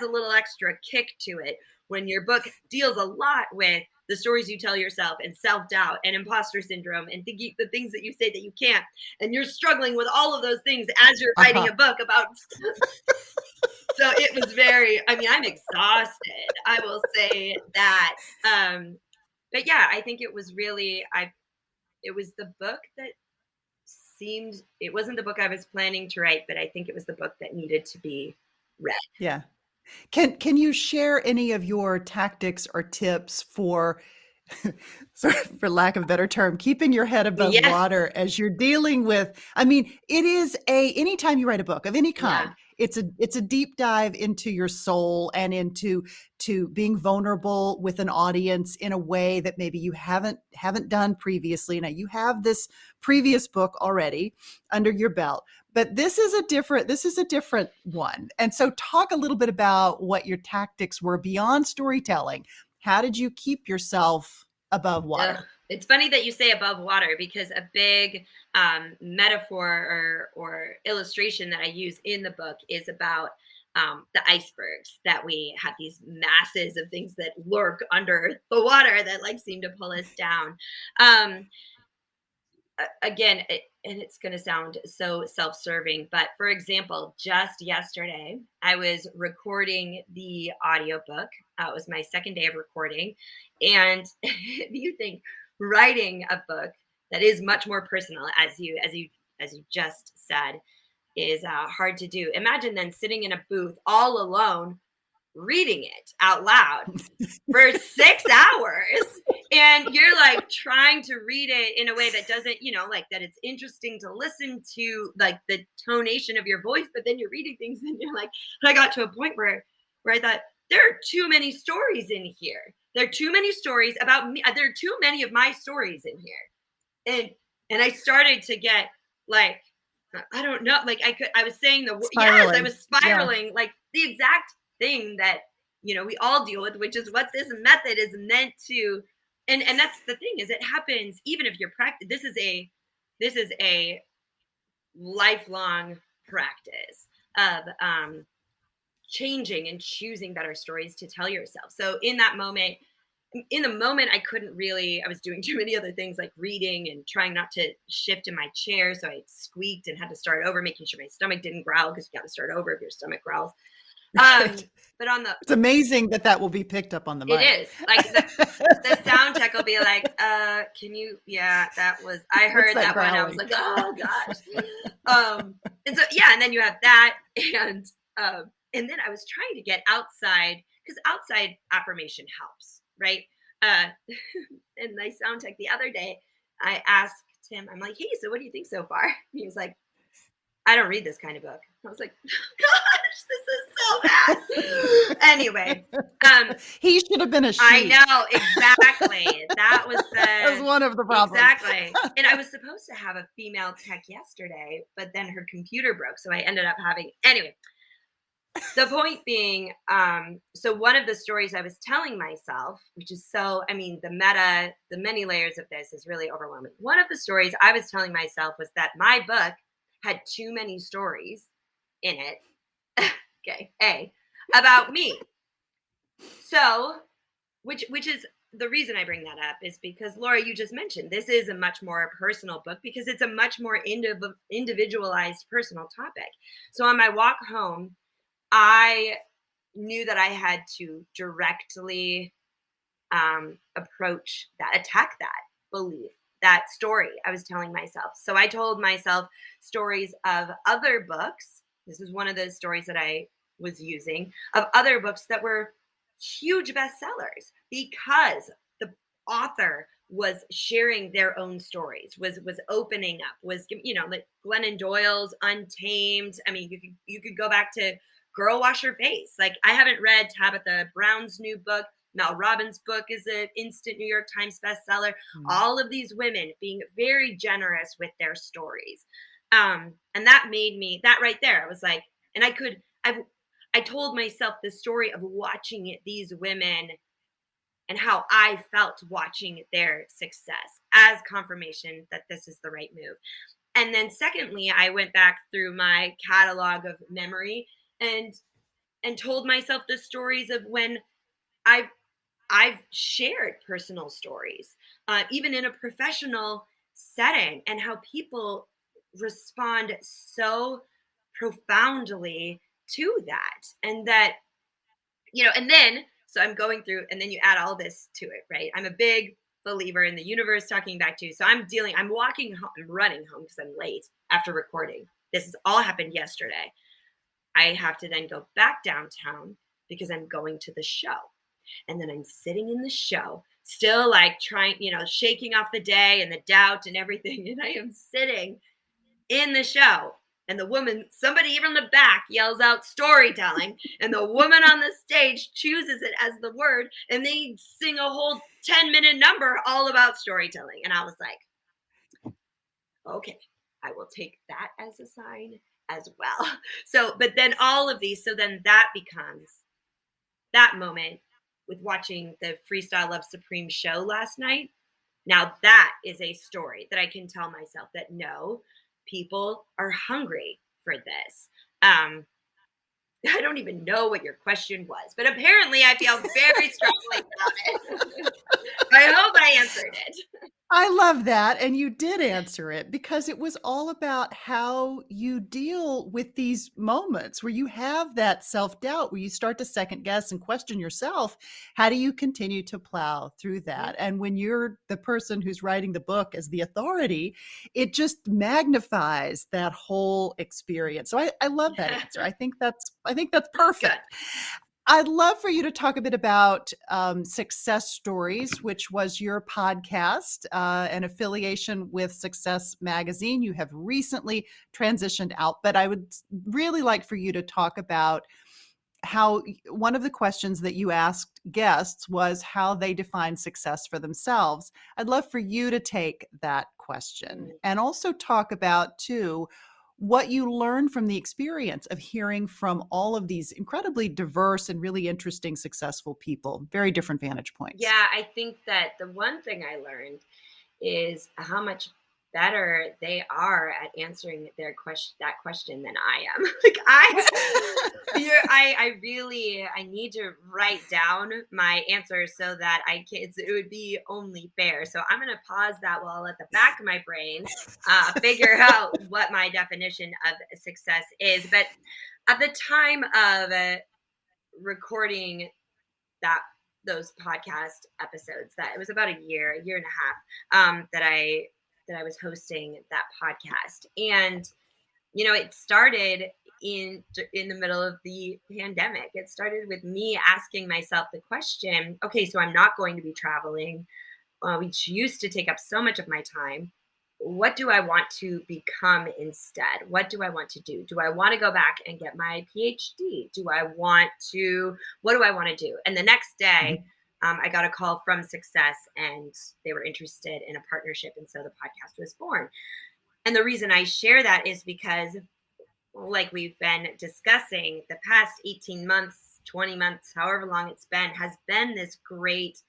a little extra kick to it when your book deals a lot with the stories you tell yourself, and self doubt, and imposter syndrome, and thinking the things that you say that you can't, and you're struggling with all of those things as you're writing Uh-huh. a book about. So it was I mean, I'm exhausted, I will say that. But yeah, I think it was the book that it wasn't the book I was planning to write, but I think it was the book that needed to be read. Yeah. Can you share any of your tactics or tips for, sort of, for lack of a better term, keeping your head above Yes. water as you're dealing with, I mean, it is anytime you write a book of any kind, Yeah. it's a deep dive into your soul and into to being vulnerable with an audience in a way that maybe you haven't done previously. Now you have this previous book already under your belt, but this is a different one. And so talk a little bit about what your tactics were beyond storytelling How did you keep yourself above Ugh. water? It's funny that you say above water because a big metaphor or illustration that I use in the book is about the icebergs, that we have these masses of things that lurk under the water that like seem to pull us down. Um, Again, and it's going to sound so self-serving, but for example, just yesterday I was recording the audiobook. It was my second day of recording, and if you think writing a book that is much more personal, as you just said, is hard to do, imagine then sitting in a booth all alone reading it out loud for 6 hours, and you're like trying to read it in a way that doesn't, like that it's interesting to listen to, like the tonation of your voice, but then you're reading things and you're like, and I got to a point where I thought, there are too many stories in here. There are too many stories about me. There are too many of my stories in here. And I started to get like, I don't know, like I was saying yes, I Spiraling. was Yeah. spiraling, like the exact thing that we all deal with, which is what this method is meant to. And that's the thing, is it happens even if you're practice. This is a lifelong practice of changing and choosing better stories to tell yourself. So in the moment I couldn't really, I was doing too many other things like reading and trying not to shift in my chair, so I squeaked and had to start over, making sure my stomach didn't growl, because you got to start over if your stomach growls. Right. But on the It's amazing that that will be picked up on the It mic. is like the sound tech will be like, can you, yeah, that was, I What's heard that that one, I was growling? like, oh gosh. And so yeah, and then you have that, and then I was trying to get outside, because outside affirmation helps, right? uh and my sound tech the other day, I asked him, I'm like, hey, so what do you think so far? He was like, I don't read this kind of book. I was like, gosh, this is so bad. Anyway, um He should have been a I she. know, exactly. That was That was the one of the problems. exactly. And I was supposed to have a female tech yesterday, but then her computer broke, so I ended up having, anyway. The point being, so one of the stories I was telling myself, which is so, I mean, the many layers of this is really overwhelming. One of the stories I was telling myself was that my book had too many stories in it. Okay, about me. So, which is the reason I bring that up, is because Laura, you just mentioned this is a much more personal book because it's a much more individualized personal topic. So on my walk home, I knew that I had to directly attack that belief, that story I was telling myself. So I told myself stories of other books. This is one of the stories that I was using, of other books that were huge bestsellers because the author was sharing their own stories, was opening up, was, like Glennon Doyle's Untamed. I mean, you could go back to Girl Wash Your Face. Like, I haven't read Tabitha Brown's new book. Mel Robbins' book is an instant New York Times bestseller. Mm. All of these women being very generous with their stories. And that made me, that right there, I was like, and I told myself the story of watching these women and how I felt watching their success as confirmation that this is the right move. And then secondly, I went back through my catalog of memory and told myself the stories of when I've I've shared personal stories, even in a professional setting, and how people respond so profoundly to that. And that, and then, so I'm going through, and then you add all this to it, right? I'm a big believer in the universe talking back to you. So I'm walking home, I'm running home because I'm late after recording. This has all happened yesterday. I have to then go back downtown because I'm going to the show. And then I'm sitting in the show, still like trying, shaking off the day and the doubt and everything. And I am sitting in the show. And somebody from the back yells out storytelling. And the woman on the stage chooses it as the word. And they sing a whole 10-minute number all about storytelling. And I was like, okay, I will take that as a sign as well. So, but then all of these, so then that becomes that moment with watching the Freestyle Love Supreme show last night. Now that is a story that I can tell myself that no, people are hungry for this. Um, I don't even know what your question was, but apparently I feel very strongly about it. I hope I answered it. I love that, and you did answer it because it was all about how you deal with these moments where you have that self-doubt, where you start to second guess and question yourself. How do you continue to plow through Mhm. that? And when you're the person who's writing the book as the authority, it just magnifies that whole experience. So I love that answer. I think that's Good. perfect. I'd love for you to talk a bit about Success Stories, which was your podcast, an affiliation with Success Magazine. You have recently transitioned out, but I would really like for you to talk about how one of the questions that you asked guests was how they define success for themselves. I'd love for you to take that question Mm. and also talk about, too, what you learned from the experience of hearing from all of these incredibly diverse and really interesting, successful people, very different vantage points. Yeah, I think that the one thing I learned is how much better they are at answering that question than I am. Like I really I need to write down my answers so that it would be only fair. So I'm gonna pause that while at the back of my brain figure out what my definition of success is. But at the time of recording that those podcast episodes, that it was about a year and a half, that I was hosting that podcast. And it started in the middle of the pandemic. It started with me asking myself the question, okay, so I'm not going to be traveling, which used to take up so much of my time. What do I want to become instead? What do I want to do? Do I want to go back and get my PhD? What do I want to do? And the next day, Mhm. I got a call from Success and they were interested in a partnership. And so the podcast was born. And the reason I share that is because, like we've been discussing, the past 18 months, 20 months, however long it's been, has been this great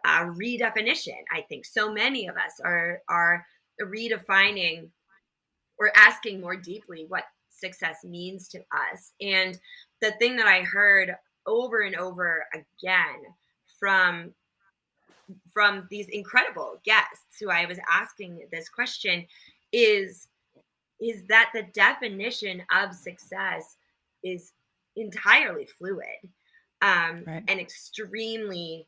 redefinition. I think so many of us are redefining or asking more deeply what success means to us. And the thing that I heard over and over again from these incredible guests who I was asking this question is that the definition of success is entirely fluid, Right. and extremely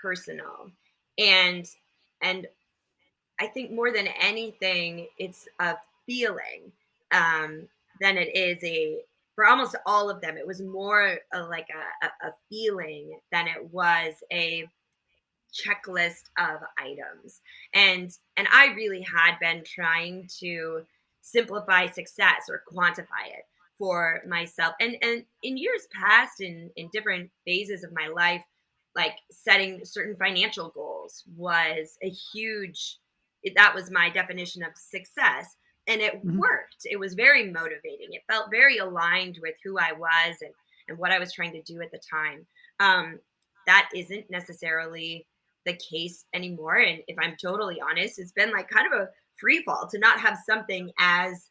personal. And and I think more than anything, it's a feeling, than it is a for almost all of them. It was more like a feeling than it was a checklist of items. And I really had been trying to simplify success or quantify it for myself. And in years past, in different phases of my life, like setting certain financial goals was a huge that was my definition of success. And it Mhm. worked. It was very motivating. It felt very aligned with who I was and what I was trying to do at the time. That isn't necessarily the case anymore. And if I'm totally honest, it's been like kind of a free fall to not have something as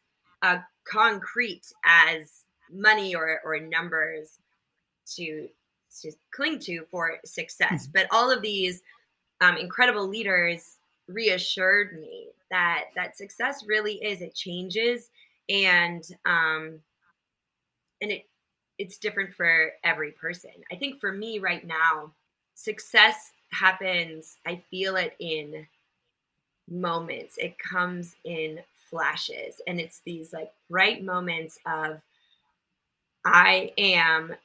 concrete as money or numbers to cling to for success. Mhm. But all of these incredible leaders reassured me that success really is, it changes, and and it's different for every person. I think for me right now, success happens, I feel it in moments. It comes in flashes, and it's these like bright moments of I am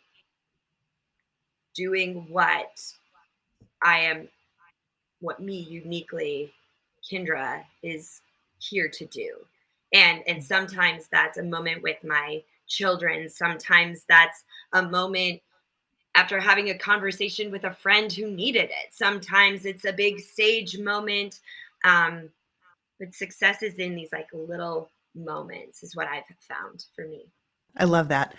doing I am what me uniquely Kindra is here to do. And sometimes that's a moment with my children. Sometimes that's a moment after having a conversation with a friend who needed it. Sometimes it's a big stage moment. Um, but success is in these like little moments, is what I've found for me. I love that.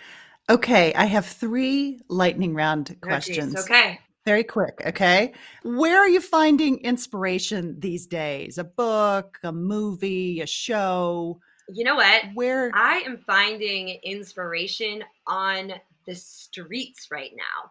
Okay, I have 3 lightning round Oh, geez. questions. Okay. Very quick, okay? Where are you finding inspiration these days? A book, a movie, a show? You know what? Where I am finding inspiration on the streets right now.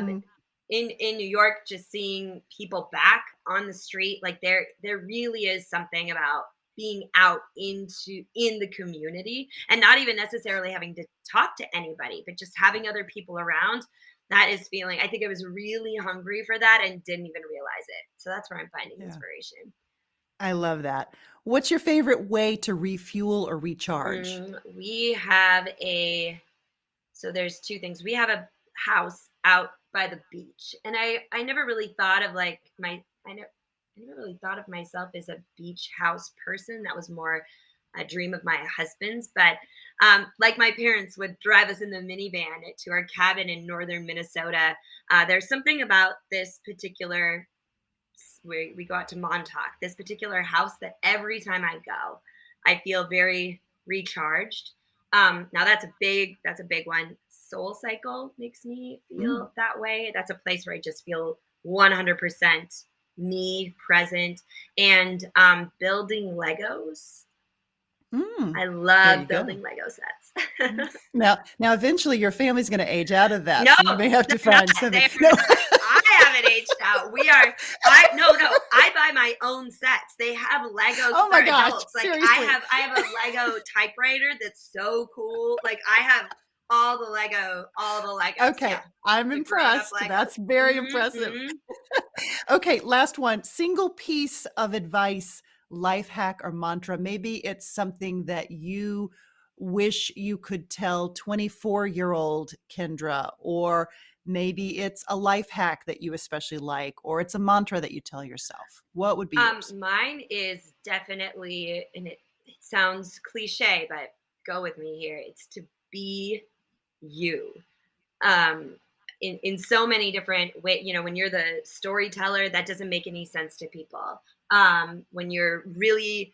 mm, In New York, just seeing people back on the street, like there really is something about being out in the community and not even necessarily having to talk to anybody, but just having other people around. That is feeling. I think I was really hungry for that and didn't even realize it. So that's where I'm finding yeah, inspiration. I love that. What's your favorite way to refuel or recharge? We have a So there's two things. We have a house out by the beach, and I never really thought of like my I never really thought of myself as a beach house person. That was more a dream of my husband's. But like my parents would drive us in the minivan to our cabin in northern Minnesota. There's something about this particular we go out to Montauk, this particular house that every time I go, I feel very recharged. Now that's a big one. Soul Cycle makes me Mm, feel that way. That's a place where I just feel 100% me present and building Legos. mm. I There you love go. building Lego sets. Now, eventually your family's going to age out of that, No, so you may have to they're not. find something. They're No. not. I haven't aged out. We are. I no no. I buy my own sets. They have Legos Oh for my gosh, adults. Like seriously. I have a Lego typewriter that's so cool. Like I have all the Legos. Yeah, Okay, I'm the grown up impressed. Legos. That's very impressive. Mm-hmm. Okay, last one. Single piece of advice, life hack or mantra. Maybe it's something that you wish you could tell 24-year-old Kendra, or maybe it's a life hack that you especially like, or it's a mantra that you tell yourself. What would be yours? Mine is definitely, and it sounds cliche, but go with me here. It's to be you. um in so many different ways. When you're the storyteller, that doesn't make any sense to people. When you're a really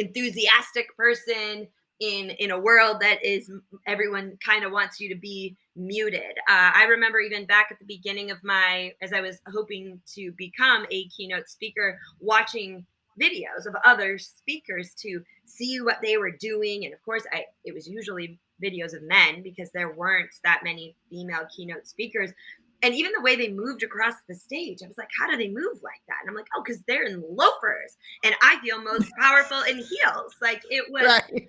enthusiastic person in a world that is, everyone kind of wants you to be muted. I remember even back at the beginning of my as I was hoping to become a keynote speaker, watching videos of other speakers to see what they were doing. And of course, it was usually videos of men because there weren't that many female keynote speakers. And even the way they moved across the stage, I was like, how do they move like that? And I'm like, oh, because they're in loafers. And I feel most powerful in heels. Like it was, Right.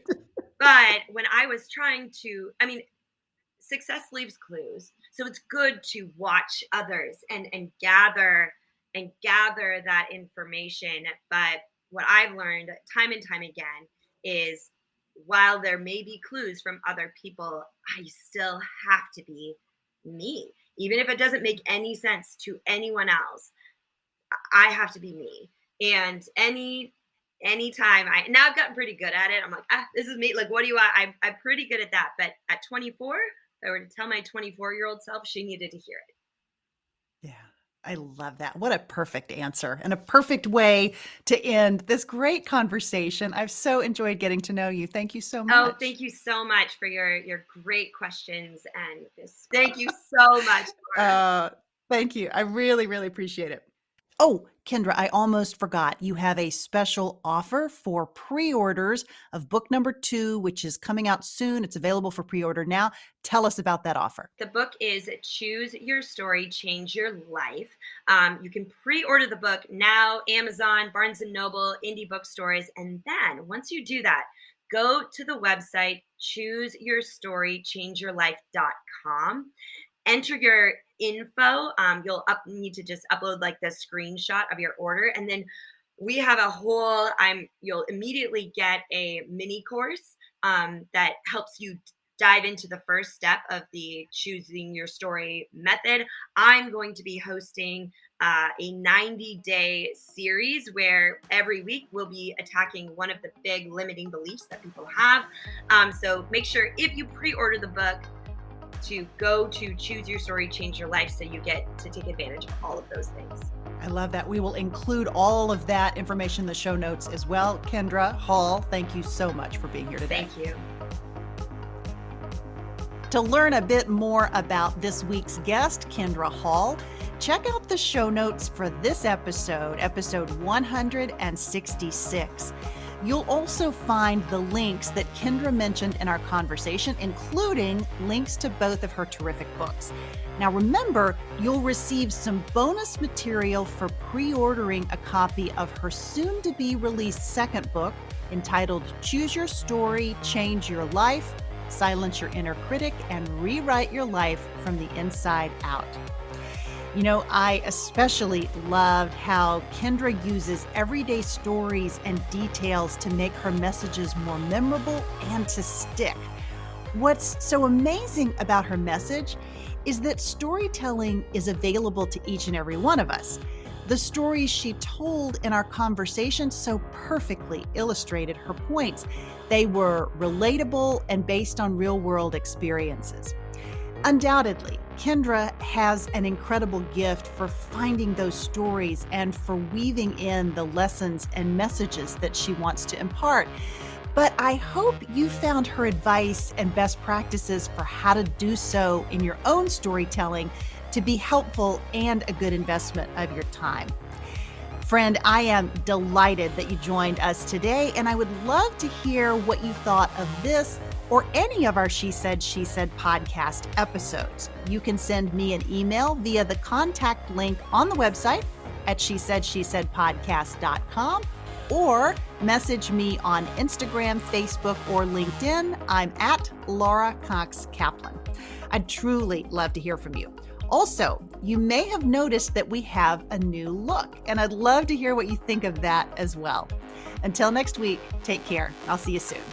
but when I was trying to, I mean, success leaves clues. So it's good to watch others and gather that information. But what I've learned time and time again is, while there may be clues from other people, I still have to be me. Even if it doesn't make any sense to anyone else, I have to be me. And anytime now I've gotten pretty good at it. I'm like, this is me. Like, what do you want? I'm pretty good at that. But at 24, if I were to tell my 24-year-old self, she needed to hear it. Yeah, I love that. What a perfect answer and a perfect way to end this great conversation. I've so enjoyed getting to know you. Thank you so Oh, much. thank you so much for your great questions and this. Thank you so much, Laura. Uh, Thank you. I really, really appreciate it. Oh, Kendra, I almost forgot. You have a special offer for pre-orders of book number 2, which is coming out soon. It's available for pre-order now. Tell us about that offer. The book is Choose Your Story, Change Your Life. You can pre-order the book now, Amazon, Barnes & Noble, indie bookstores. And then once you do that, go to the website, chooseyourstorychangeyourlife.com. Enter your info. You'll need to just upload like the screenshot of your order. And then we have a whole, you'll immediately get a mini course that helps you dive into the first step of the choosing your story method. I'm going to be hosting a 90-day series where every week we'll be attacking one of the big limiting beliefs that people have. So make sure, if you pre-order the book, to go to Choose Your Story, Change Your Life, so you get to take advantage of all of those things. I love that. We will include all of that information in the show notes as well. Kindra Hall, thank you so much for being here today. Thank you. To learn a bit more about this week's guest, Kindra Hall, check out the show notes for this episode, episode 166. You'll also find the links that Kindra mentioned in our conversation, including links to both of her terrific books. Now remember, you'll receive some bonus material for pre-ordering a copy of her soon-to-be released second book entitled Choose Your Story, Change Your Life, Silence Your Inner Critic, and Rewrite Your Life from the Inside Out. You know, I especially loved how Kindra uses everyday stories and details to make her messages more memorable and to stick. What's so amazing about her message is that storytelling is available to each and every one of us. The stories she told in our conversation so perfectly illustrated her points. They were relatable and based on real-world experiences. Undoubtedly, Kindra has an incredible gift for finding those stories and for weaving in the lessons and messages that she wants to impart. But I hope you found her advice and best practices for how to do so in your own storytelling to be helpful and a good investment of your time. Friend, I am delighted that you joined us today, and I would love to hear what you thought of this or any of our She Said podcast episodes. You can send me an email via the contact link on the website at shesaidpodcast.com or message me on Instagram, Facebook, or LinkedIn. I'm at Laura Cox Kaplan. I'd truly love to hear from you. Also, you may have noticed that we have a new look, and I'd love to hear what you think of that as well. Until next week, take care. I'll see you soon.